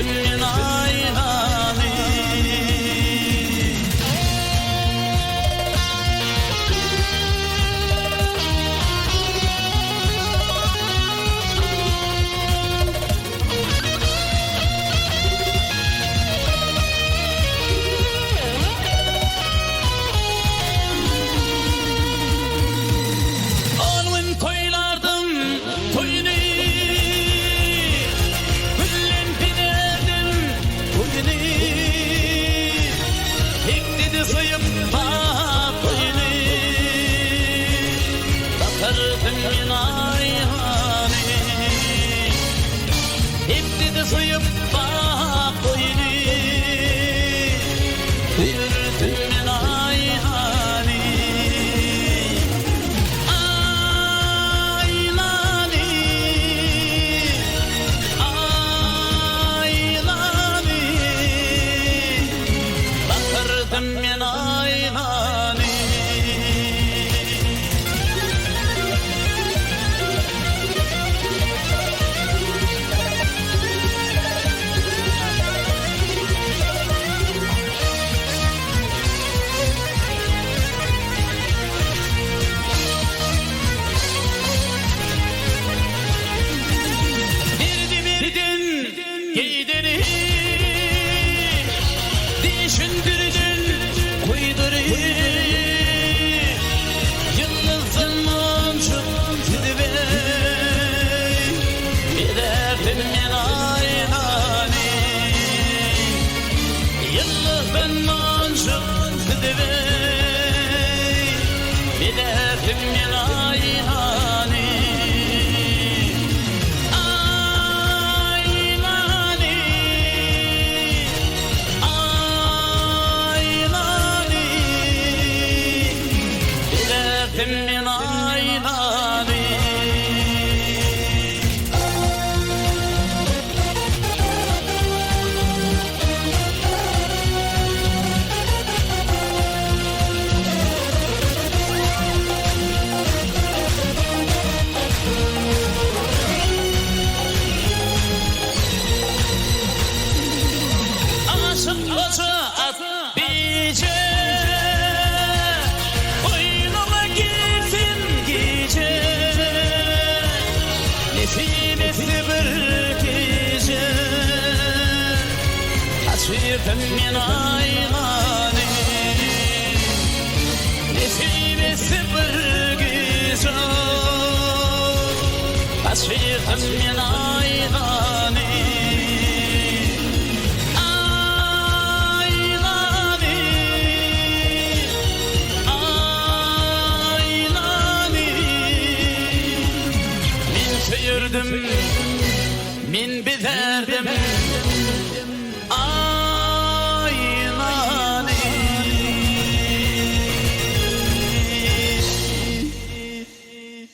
من عيناني Suyup bak boyunu yürüdüm ben aynani aynani aynani bakırdım ben aynani Giydiri, düşündürdün, uydurur. Yıldızın mancuk gidiver, giderdim ben aynani. Yıldızın mancuk gidiver, giderdim ben aynani. من عيناني aşık koca at bice Nefis bir gece kaçırdım ben aynani Nefis bir gece kaçırdım ben aynani Aynani Aynani Min söyürdüm, min bilerdim